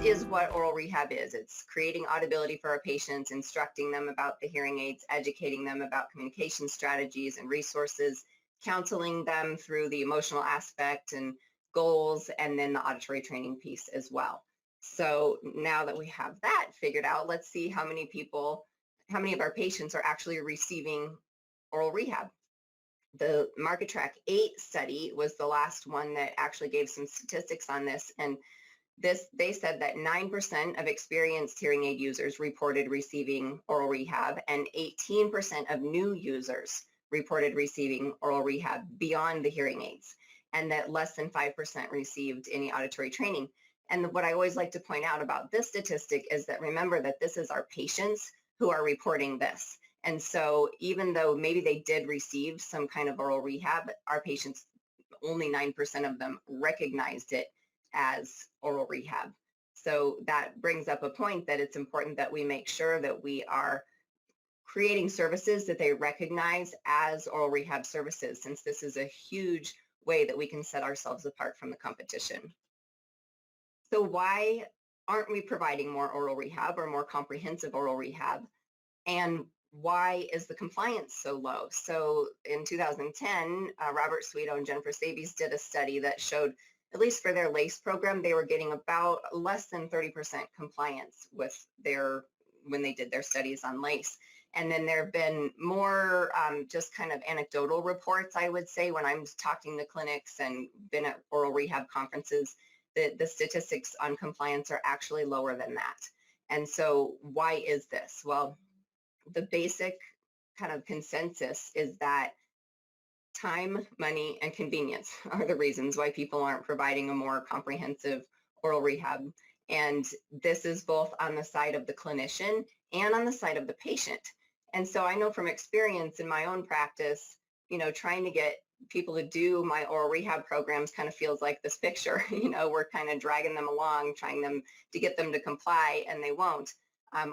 is what oral rehab is. It's creating audibility for our patients, instructing them about the hearing aids, educating them about communication strategies and resources, counseling them through the emotional aspect and goals, and then the auditory training piece as well. So now that we have that figured out, let's see how many of our patients are actually receiving oral rehab. The Market Track 8 study was the last one that actually gave some statistics on this, and they said that 9% of experienced hearing aid users reported receiving oral rehab, and 18% of new users reported receiving oral rehab beyond the hearing aids, and that less than 5% received any auditory training. And what I always like to point out about this statistic is that remember that this is our patients who are reporting this. And so even though maybe they did receive some kind of oral rehab, our patients, only 9% of them recognized it as oral rehab. So that brings up a point that it's important that we make sure that we are creating services that they recognize as oral rehab services, since this is a huge way that we can set ourselves apart from the competition. So why aren't we providing more oral rehab or more comprehensive oral rehab? And why is the compliance so low? So in 2010, Robert Sweeto and Jennifer Sabies did a study that showed, at least for their LACE program, they were getting about less than 30% compliance with when they did their studies on LACE. And then there have been more just kind of anecdotal reports, I would say, when I'm talking to clinics and been at oral rehab conferences, the statistics on compliance are actually lower than that. And so why is this? Well, the basic kind of consensus is that time, money, and convenience are the reasons why people aren't providing a more comprehensive oral rehab. And this is both on the side of the clinician and on the side of the patient. And so I know from experience in my own practice, trying to get people to do my oral rehab programs kind of feels like this picture. We're kind of dragging them along, trying to get them to comply, and they won't.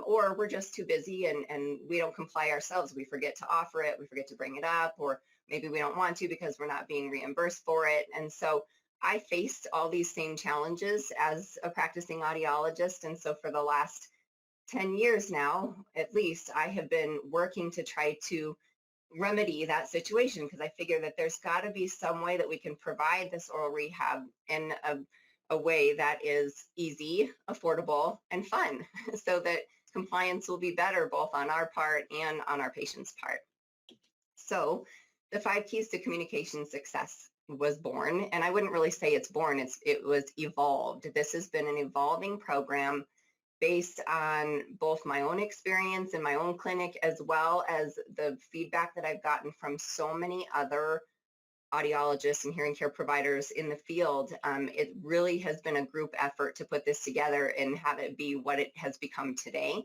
Or we're just too busy and we don't comply ourselves. We forget to offer it, we forget to bring it up, or maybe we don't want to because we're not being reimbursed for it. And so I faced all these same challenges as a practicing audiologist. And so for the last 10 years now, at least, I have been working to try to remedy that situation, because I figure that there's got to be some way that we can provide this oral rehab in a way that is easy, affordable, and fun, so that compliance will be better both on our part and on our patient's part. So the 5 keys to communication success was born, and I wouldn't really say it's born, it was evolved. This has been an evolving program based on both my own experience in my own clinic, as well as the feedback that I've gotten from so many other audiologists and hearing care providers in the field. It really has been a group effort to put this together and have it be what it has become today.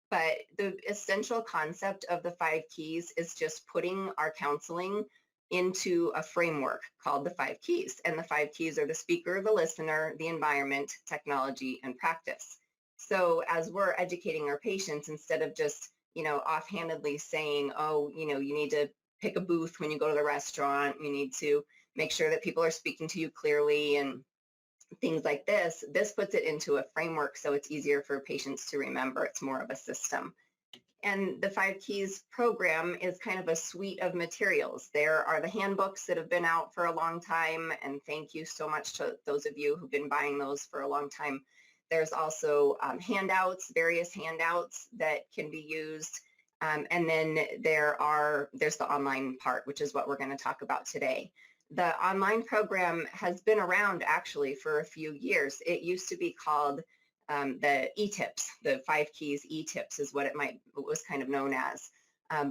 But the essential concept of the 5 keys is just putting our counseling into a framework called the 5 keys. And the 5 keys are the speaker, the listener, the environment, technology, and practice. So as we're educating our patients, instead of just, offhandedly saying, oh, you need to pick a booth when you go to the restaurant, you need to make sure that people are speaking to you clearly and things like this puts it into a framework so it's easier for patients to remember. It's more of a system. And the 5 Keys program is kind of a suite of materials. There are the handbooks that have been out for a long time, and thank you so much to those of you who've been buying those for a long time. There's also handouts, various handouts that can be used. And then there's the online part, which is what we're going to talk about today. The online program has been around actually for a few years. It used to be called the e-tips, the 5 Keys e-tips is what it was kind of known as.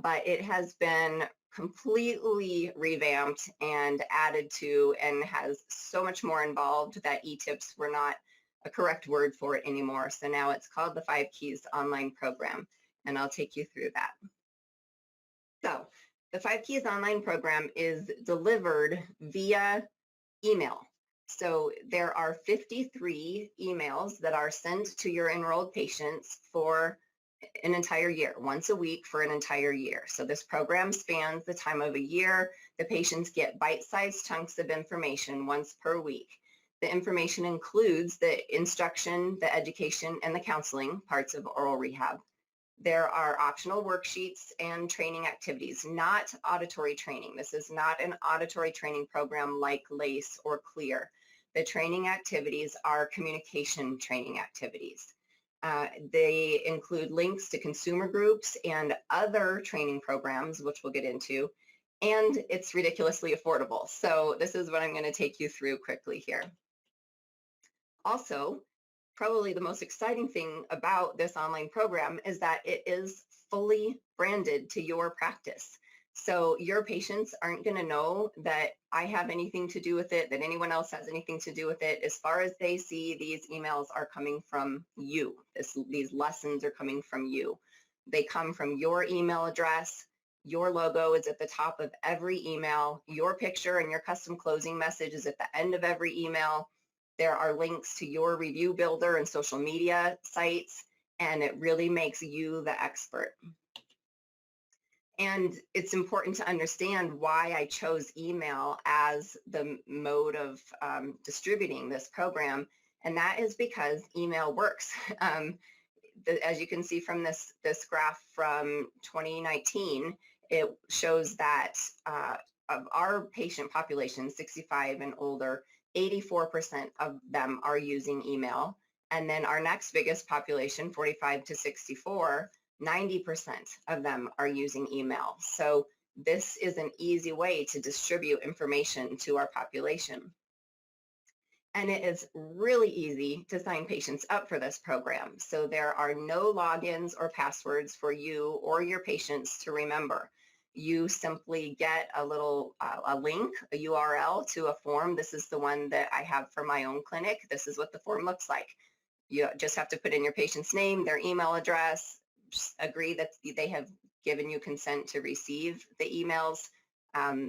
But it has been completely revamped and added to, and has so much more involved that e-tips were not a correct word for it anymore. So now it's called the 5 Keys online program, and I'll take you through that. So the 5 Keys online program is delivered via email. So there are 53 emails that are sent to your enrolled patients for an entire year, once a week for an entire year. So this program spans the time of a year. The patients get bite-sized chunks of information once per week. The information includes the instruction, the education, and the counseling parts of oral rehab. There are optional worksheets and training activities, not auditory training. This is not an auditory training program like LACE or CLEAR. The training activities are communication training activities. They include links to consumer groups and other training programs, which we'll get into, and it's ridiculously affordable. So this is what I'm going to take you through quickly here. Also, probably the most exciting thing about this online program is that it is fully branded to your practice. So your patients aren't going to know that I have anything to do with it, that anyone else has anything to do with it. As far as they see, these emails are coming from you. These lessons are coming from you. They come from your email address. Your logo is at the top of every email. Your picture and your custom closing message is at the end of every email. There are links to your review builder and social media sites, and it really makes you the expert. And it's important to understand why I chose email as the mode of distributing this program, and that is because email works. As you can see from this graph from 2019, it shows that of our patient population, 65 and older, 84% of them are using email. And then our next biggest population, 45 to 64, 90% of them are using email. So this is an easy way to distribute information to our population. And it is really easy to sign patients up for this program. So there are no logins or passwords for you or your patients to remember. You simply get a little a link, a URL to a form. This is the one that I have for my own clinic. This is what the form looks like. You just have to put in your patient's name, their email address, just agree that they have given you consent to receive the emails.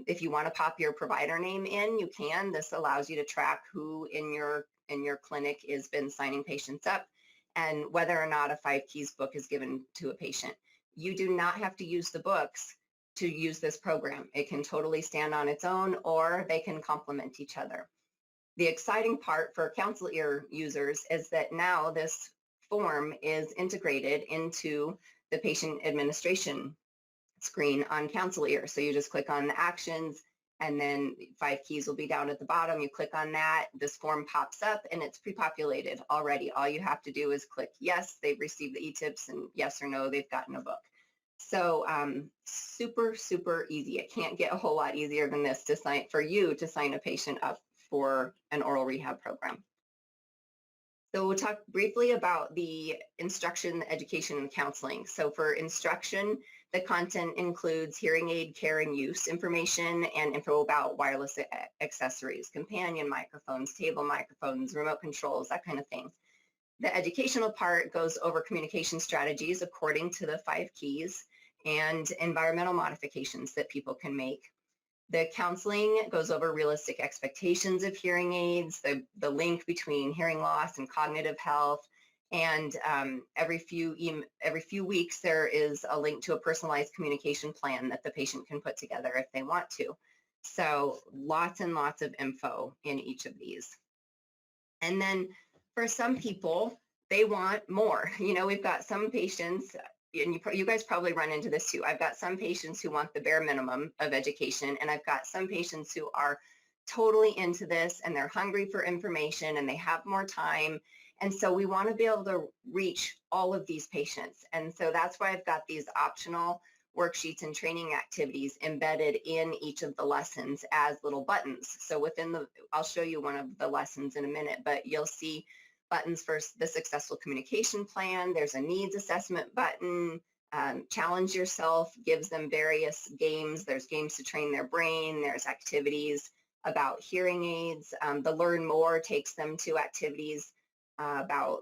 If you want to pop your provider name in, you can. This allows you to track who in your clinic has been signing patients up and whether or not a 5 Keys book is given to a patient. You do not have to use the books to use this program. It can totally stand on its own, or they can complement each other. The exciting part for CounselEAR users is that now this form is integrated into the patient administration screen on CounselEAR. So you just click on the actions, and then 5 Keys will be down at the bottom. You click on that, this form pops up, and it's pre-populated already. All you have to do is click yes, they've received the e-tips, and yes or no, they've gotten a book. So super, super easy. It can't get a whole lot easier than this for you to sign a patient up for an oral rehab program. So we'll talk briefly about the instruction, education, and counseling. So for instruction, the content includes hearing aid care and use information and info about wireless accessories, companion microphones, table microphones, remote controls, that kind of thing. The educational part goes over communication strategies according to the 5 Keys and environmental modifications that people can make. The counseling goes over realistic expectations of hearing aids, the link between hearing loss and cognitive health, and every few weeks there is a link to a personalized communication plan that the patient can put together if they want to. So lots and lots of info in each of these. And then for some people, they want more. You know, we've got some patients, and you guys probably run into this too. I've got some patients who want the bare minimum of education, and I've got some patients who are totally into this and they're hungry for information and they have more time. And so we want to be able to reach all of these patients. And so that's why I've got these optional worksheets and training activities embedded in each of the lessons as little buttons. So I'll show you one of the lessons in a minute, but you'll see buttons for the successful communication plan. There's a needs assessment button. Challenge yourself gives them various games. There's games to train their brain. There's activities about hearing aids. The learn more takes them to activities about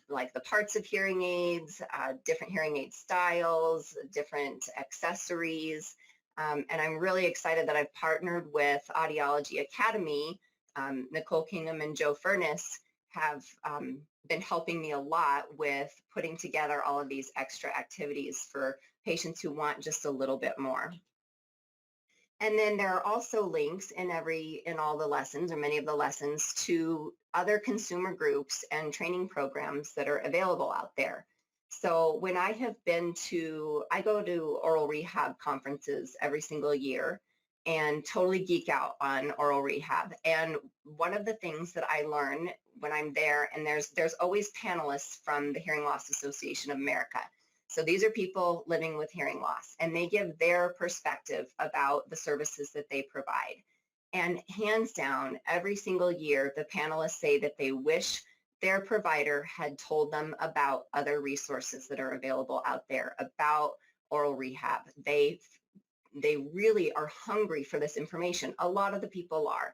like the parts of hearing aids, different hearing aid styles, different accessories. And I'm really excited that I've partnered with Audiology Academy. Nicole Kingham and Joe Furness have been helping me a lot with putting together all of these extra activities for patients who want just a little bit more. And then there are also links in all the lessons or many of the lessons to other consumer groups and training programs that are available out there. So when I go to oral rehab conferences every single year and totally geek out on oral rehab. And one of the things that I learn when I'm there, and there's always panelists from the Hearing Loss Association of America. So these are people living with hearing loss, and they give their perspective about the services that they provide. And hands down, every single year, the panelists say that they wish their provider had told them about other resources that are available out there about oral rehab. They really are hungry for this information. A lot of the people are.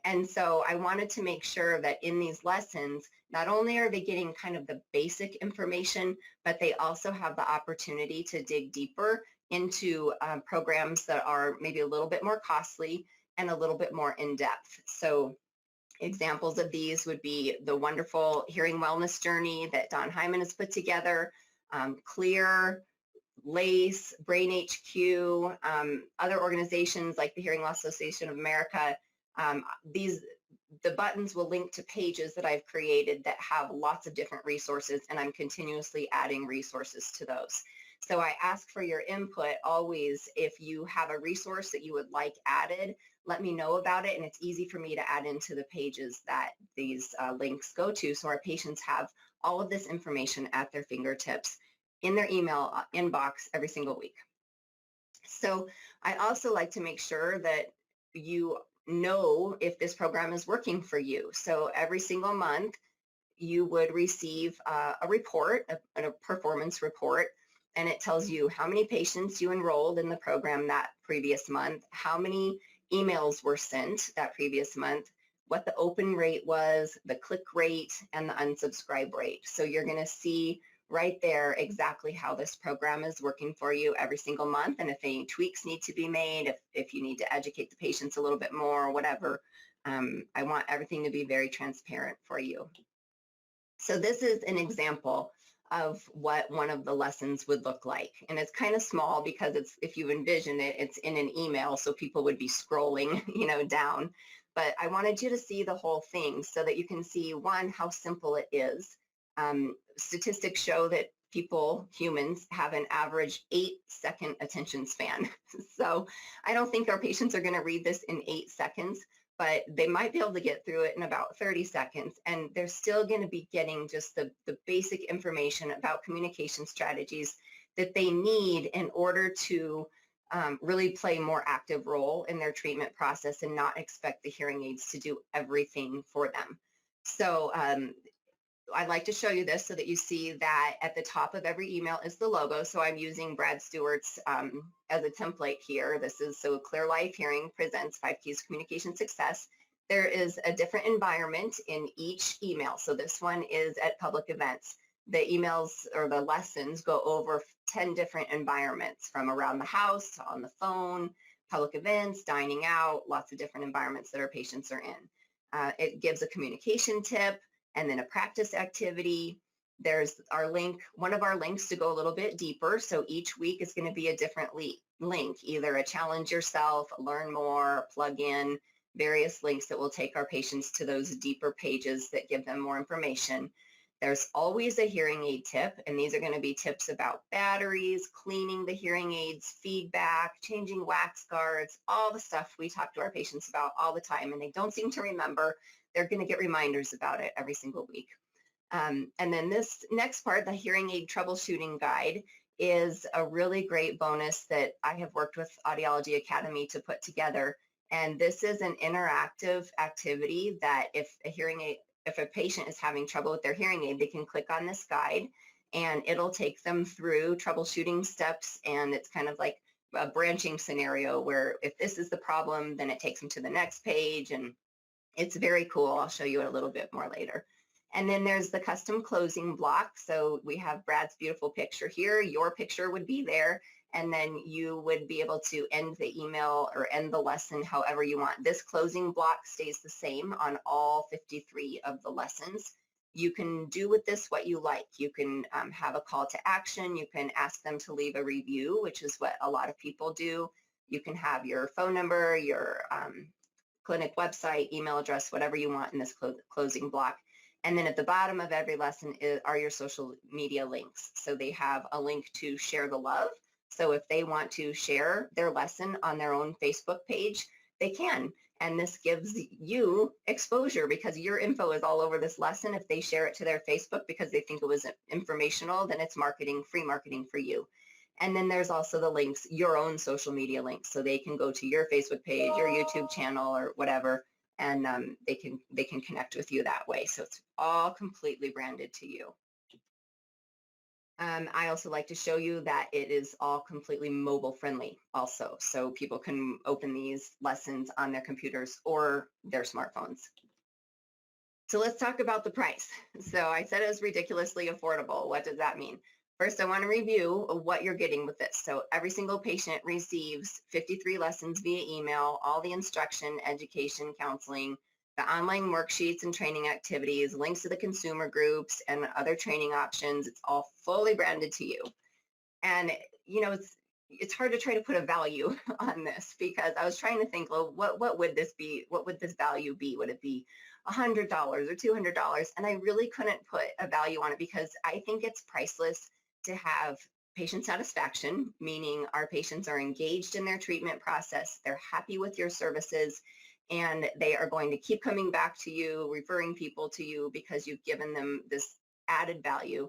And so I wanted to make sure that in these lessons, not only are they getting kind of the basic information, but they also have the opportunity to dig deeper into programs that are maybe a little bit more costly and a little bit more in depth. So examples of these would be the wonderful hearing wellness journey that Don Hyman has put together, CounselEAR, LACE, Brain HQ, other organizations like the Hearing Loss Association of America. The buttons will link to pages that I've created that have lots of different resources, and I'm continuously adding resources to those. So I ask for your input always. If you have a resource that you would like added, let me know about it, and it's easy for me to add into the pages that these links go to, so our patients have all of this information at their fingertips in their email inbox every single week. So I also like to make sure that you know if this program is working for you. So every single month, you would receive a report, a performance report, and it tells you how many patients you enrolled in the program that previous month, how many emails were sent that previous month, what the open rate was, the click rate, and the unsubscribe rate. So you're going to see right there exactly how this program is working for you every single month, and if any tweaks need to be made, if you need to educate the patients a little bit more or whatever. I want everything to be very transparent for you. So this is an example of what one of the lessons would look like. And it's kind of small because if you envision it, it's in an email, so people would be scrolling, down. But I wanted you to see the whole thing so that you can see, one, how simple it is. Statistics show that humans, have an average 8-second attention span. So I don't think our patients are going to read this in 8 seconds, but they might be able to get through it in about 30 seconds. And they're still going to be getting just the basic information about communication strategies that they need in order to really play a more active role in their treatment process and not expect the hearing aids to do everything for them. So I'd like to show you this so that you see that at the top of every email is the logo. So I'm using Brad Stewart's as a template here. This is so Clear Life Hearing presents 5 Keys to Communication Success. There is a different environment in each email. So this one is at public events. The emails or the lessons go over 10 different environments, from around the house, on the phone, public events, dining out, lots of different environments that our patients are in. It gives a communication tip, and then a practice activity. There's one of our links to go a little bit deeper. So each week is going to be a different link, either a challenge yourself, learn more, plug in, various links that will take our patients to those deeper pages that give them more information. There's always a hearing aid tip, and these are going to be tips about batteries, cleaning the hearing aids, feedback, changing wax guards, all the stuff we talk to our patients about all the time, and they don't seem to remember. They're going to get reminders about it every single week. And then this next part, the hearing aid troubleshooting guide, is a really great bonus that I have worked with Audiology Academy to put together. And this is an interactive activity that if a patient is having trouble with their hearing aid, they can click on this guide and it'll take them through troubleshooting steps. And it's kind of like a branching scenario where if this is the problem, then it takes them to the next page, and it's very cool. I'll show you a little bit more later. And then there's the custom closing block. So we have Brad's beautiful picture here. Your picture would be there. And then you would be able to end the email or end the lesson however you want. This closing block stays the same on all 53 of the lessons. You can do with this what you like. You can have a call to action. You can ask them to leave a review, which is what a lot of people do. You can have your phone number, your clinic website, email address, whatever you want in this closing block. And then at the bottom of every lesson are your social media links. So they have a link to share the love. So if they want to share their lesson on their own Facebook page, they can. And this gives you exposure because your info is all over this lesson. If they share it to their Facebook because they think it was informational, then it's marketing, free marketing for you. And then there's also the links, your own social media links. So they can go to your Facebook page, your YouTube channel or whatever, and they can connect with you that way. So it's all completely branded to you. I also like to show you that it is all completely mobile friendly also. So people can open these lessons on their computers or their smartphones. So let's talk about the price. So I said it was ridiculously affordable. What does that mean? First, I want to review what you're getting with this. So every single patient receives 53 lessons via email, all the instruction, education, counseling, the online worksheets and training activities, links to the consumer groups and other training options. It's all fully branded to you. And, you know, it's hard to try to put a value on this because I was trying to think, well, what would this be? What would this value be? Would it be $100 or $200? And I really couldn't put a value on it because I think it's priceless to have patient satisfaction, meaning our patients are engaged in their treatment process, they're happy with your services, and they are going to keep coming back to you, referring people to you because you've given them this added value.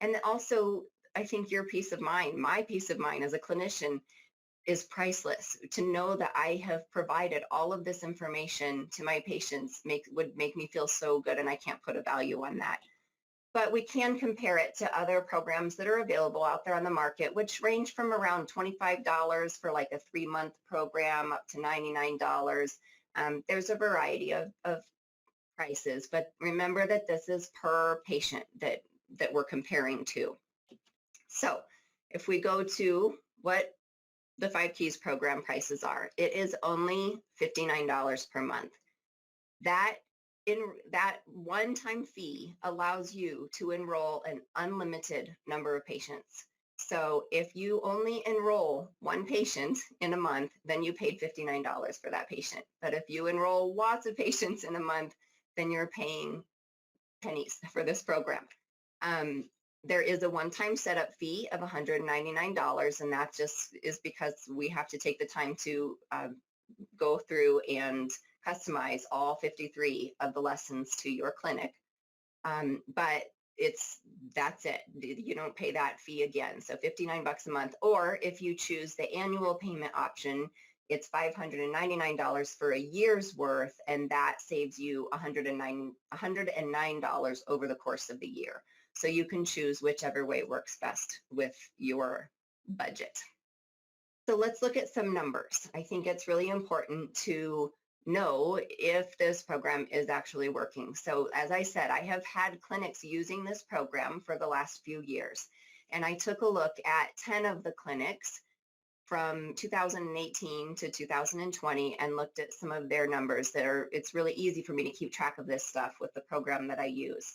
And also, I think your peace of mind, my peace of mind as a clinician is priceless. To know that I have provided all of this information to my patients would make me feel so good, and I can't put a value on that. But we can compare it to other programs that are available out there on the market, which range from around $25 for like a 3-month program up to $99. There's a variety of prices, but remember that this is per patient that we're comparing to. So if we go to what the 5 Keys program prices are, it is only $59 per month. That one-time fee allows you to enroll an unlimited number of patients. So if you only enroll one patient in a month, then you paid $59 for that patient. But if you enroll lots of patients in a month, then you're paying pennies for this program. There is a one-time setup fee of $199, and that just is because we have to take the time to go through and customize all 53 of the lessons to your clinic. But that's it. You don't pay that fee again. So $59 a month, or if you choose the annual payment option, it's $599 for a year's worth, and that saves you $109 over the course of the year. So you can choose whichever way works best with your budget. So let's look at some numbers. I think it's really important to know if this program is actually working. So as I said, I have had clinics using this program for the last few years. And I took a look at 10 of the clinics from 2018 to 2020 and looked at some of their numbers it's really easy for me to keep track of this stuff with the program that I use.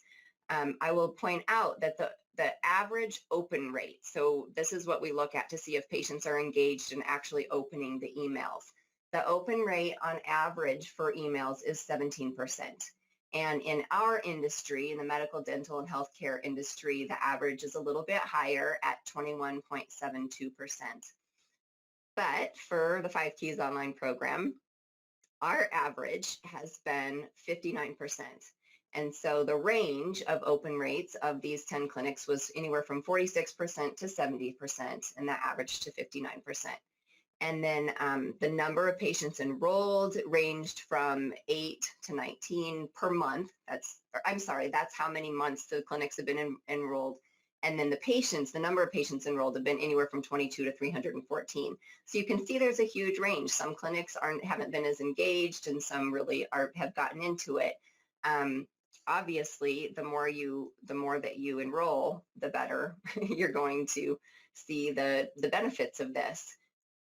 I will point out that the average open rate, so this is what we look at to see if patients are engaged in actually opening the emails. The open rate on average for emails is 17%. And in our industry, in the medical, dental, and healthcare industry, the average is a little bit higher at 21.72%. But for the 5 Keys online program, our average has been 59%. And so the range of open rates of these 10 clinics was anywhere from 46% to 70%, and that averaged to 59%. And then the number of patients enrolled ranged from 8 to 19 per month. That's how many months the clinics have been enrolled. And then the number of patients enrolled have been anywhere from 22 to 314. So you can see there's a huge range. Some clinics haven't been as engaged, and some really have gotten into it. Obviously, the more that you enroll, the better you're going to see the benefits of this.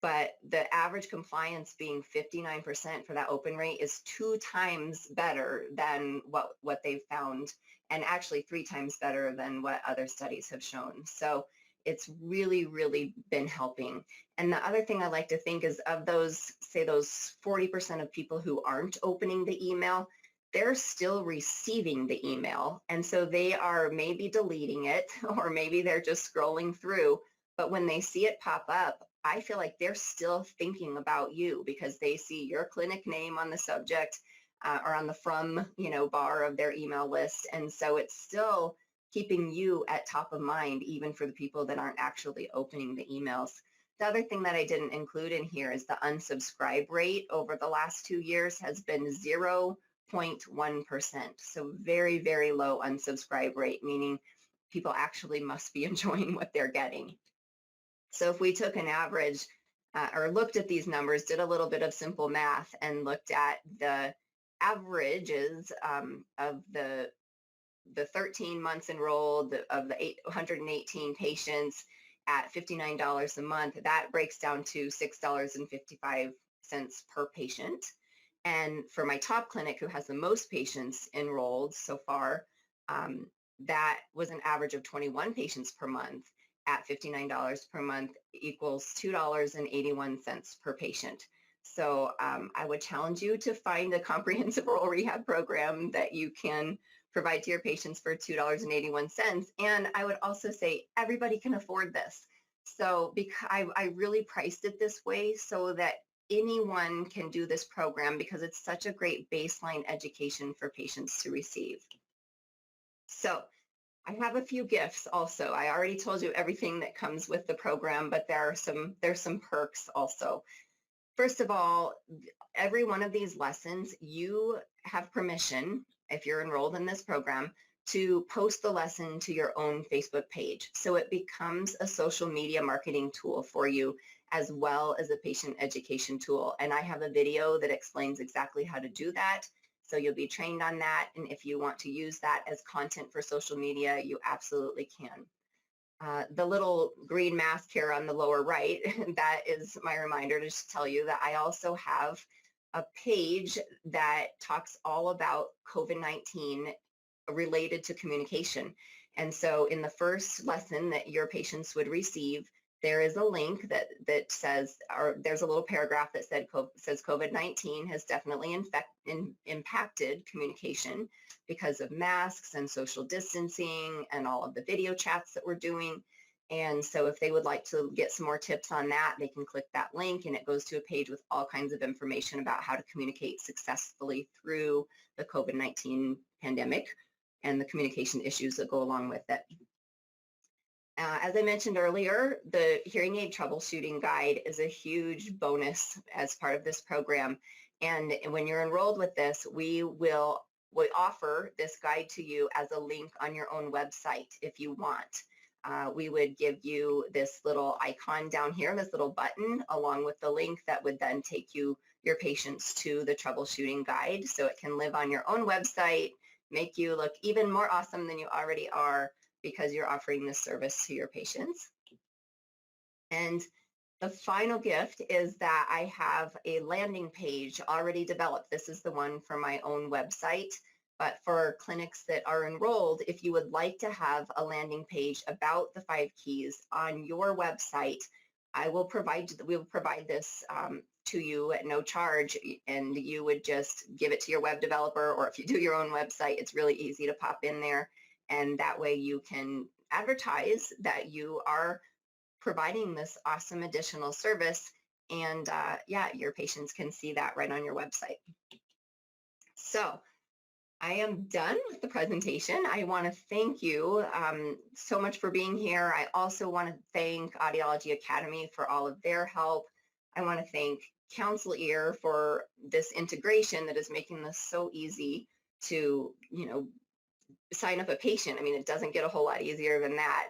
But the average compliance being 59% for that open rate is 2 times better than what they've found, and actually 3 times better than what other studies have shown. So it's really, really been helping. And the other thing I like to think is of those, say those 40% of people who aren't opening the email, they're still receiving the email. And so they are maybe deleting it, or maybe they're just scrolling through. But when they see it pop up, I feel like they're still thinking about you because they see your clinic name on the subject or on the from, bar of their email list. And so it's still keeping you at top of mind, even for the people that aren't actually opening the emails. The other thing that I didn't include in here is the unsubscribe rate over the last 2 years has been 0.1%. So very, very low unsubscribe rate, meaning people actually must be enjoying what they're getting. So if we took an average or looked at these numbers, did a little bit of simple math and looked at the averages of the 13 months enrolled of the 818 patients at $59 a month, that breaks down to $6.55 per patient. And for my top clinic, who has the most patients enrolled so far, that was an average of 21 patients per month at $59 per month equals $2.81 per patient. So I would challenge you to find a comprehensive oral rehab program that you can provide to your patients for $2.81. And I would also say everybody can afford this. So because I really priced it this way so that anyone can do this program because it's such a great baseline education for patients to receive. So I have a few gifts also. I already told you everything that comes with the program, but there's some perks also. First of all, every one of these lessons, you have permission, if you're enrolled in this program, to post the lesson to your own Facebook page. So it becomes a social media marketing tool for you as well as a patient education tool. And I have a video that explains exactly how to do that. So you'll be trained on that. And if you want to use that as content for social media, you absolutely can. The little green mask here on the lower right, that is my reminder to just tell you that I also have a page that talks all about COVID-19 related to communication. And so in the first lesson that your patients would receive, there is a link that says, or there's a little paragraph that says COVID-19 has definitely impacted communication because of masks and social distancing and all of the video chats that we're doing. And so if they would like to get some more tips on that, they can click that link and it goes to a page with all kinds of information about how to communicate successfully through the COVID-19 pandemic and the communication issues that go along with it. As I mentioned earlier, the hearing aid troubleshooting guide is a huge bonus as part of this program. And when you're enrolled with this, we offer this guide to you as a link on your own website if you want. We would give you this little icon down here, this little button, along with the link that would then take your patients to the troubleshooting guide. So it can live on your own website, make you look even more awesome than you already are, because you're offering this service to your patients. And the final gift is that I have a landing page already developed. This is the one for my own website, but for clinics that are enrolled, if you would like to have a landing page about the 5 keys on your website, we'll provide this to you at no charge, and you would just give it to your web developer, or if you do your own website, it's really easy to pop in there. And that way you can advertise that you are providing this awesome additional service. And your patients can see that right on your website. So I am done with the presentation. I want to thank you so much for being here. I also want to thank Audiology Academy for all of their help. I want to thank CounselEAR for this integration that is making this so easy to, sign up a patient. I mean, it doesn't get a whole lot easier than that.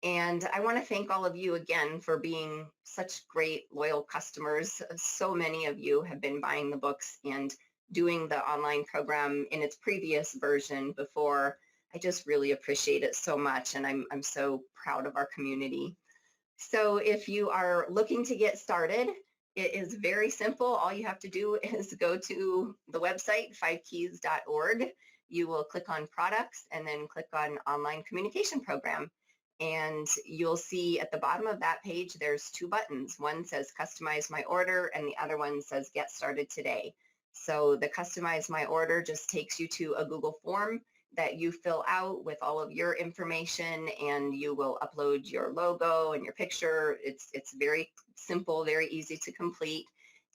And I want to thank all of you again for being such great, loyal customers. So many of you have been buying the books and doing the online program in its previous version before. I just really appreciate it so much, and I'm so proud of our community. So if you are looking to get started, it is very simple. All you have to do is go to the website, 5keys.org. You will click on products and then click on online communication program. And you'll see at the bottom of that page, there's two buttons. One says customize my order and the other one says get started today. So the customize my order just takes you to a Google form that you fill out with all of your information, and you will upload your logo and your picture. It's very simple, very easy to complete.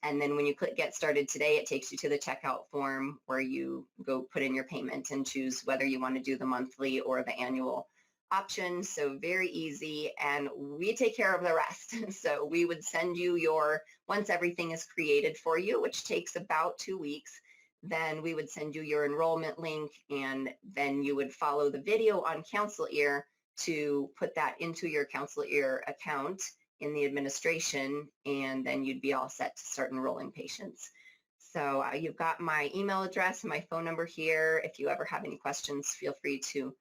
And then when you click get started today, it takes you to the checkout form where you go put in your payment and choose whether you want to do the monthly or the annual option. So very easy, and we take care of the rest. So we would send you once everything is created for you, which takes about 2 weeks, then we would send you your enrollment link, and then you would follow the video on CounselEAR to put that into your CounselEAR account in the administration, and then you'd be all set to start enrolling patients. So you've got my email address and my phone number here. If you ever have any questions, feel free to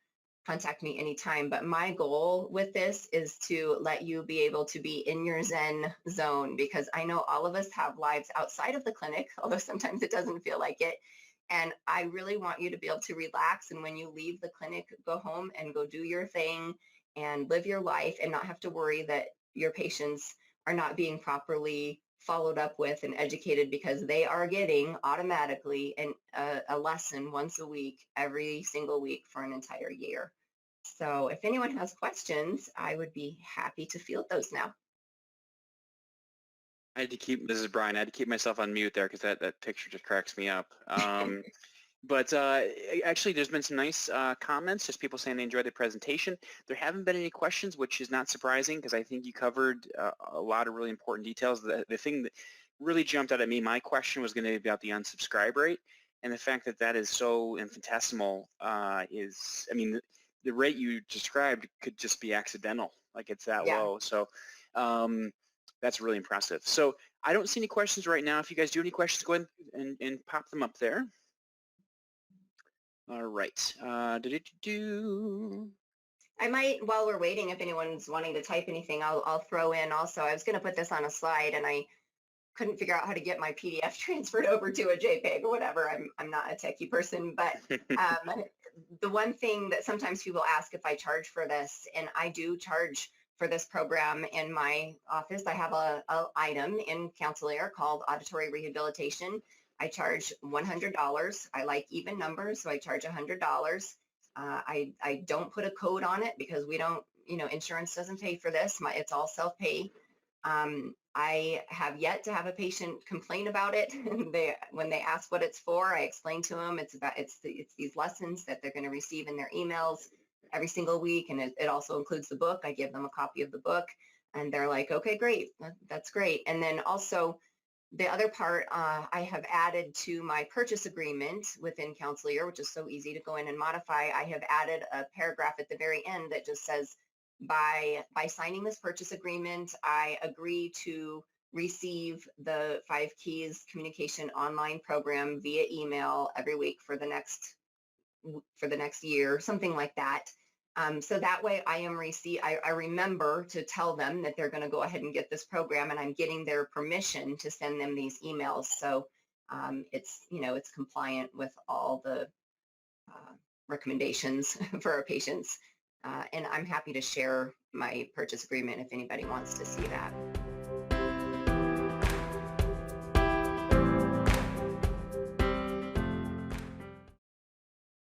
contact me anytime. But my goal with this is to let you be able to be in your Zen zone, because I know all of us have lives outside of the clinic, although sometimes it doesn't feel like it. And I really want you to be able to relax. And when you leave the clinic, go home and go do your thing and live your life and not have to worry that your patients are not being properly followed up with and educated, because they are getting automatically a lesson once a week, every single week for an entire year. So if anyone has questions, I would be happy to field those now. This is Brian. I had to keep myself on mute there because that picture just cracks me up. But actually, there's been some nice comments, just people saying they enjoyed the presentation. There haven't been any questions, which is not surprising because I think you covered a lot of really important details. The thing that really jumped out at me, my question was going to be about the unsubscribe rate, and the fact that that is so infinitesimal is, I mean, the rate you described could just be accidental, like it's that Yeah. low. So that's really impressive. So I don't see any questions right now. If you guys do any questions, go ahead and pop them up there. All right. I might, while we're waiting, if anyone's wanting to type anything, I'll throw in also. I was going to put this on a slide, and I couldn't figure out how to get my PDF transferred over to a JPEG or whatever. I'm not a techie person, but the one thing that sometimes people ask if I charge for this, and I do charge for this program in my office. I have a item in CounselEAR called auditory rehabilitation. I charge $100. I like even numbers, so I charge $100. I don't put a code on it because we don't, insurance doesn't pay for this. It's all self-pay. I have yet to have a patient complain about it. When they ask what it's for, I explain to them it's these lessons that they're going to receive in their emails every single week, and it also includes the book. I give them a copy of the book, and they're like, okay, great, that's great. And then also the other part, I have added to my purchase agreement within CounselEAR, which is so easy to go in and modify. I have added a paragraph at the very end that just says, by signing this purchase agreement, I agree to receive the 5 Keys communication online program via email every week for the next year, something like that. So that way I remember to tell them that they're going to go ahead and get this program, and I'm getting their permission to send them these emails. So it's compliant with all the recommendations for our patients. And I'm happy to share my purchase agreement if anybody wants to see that.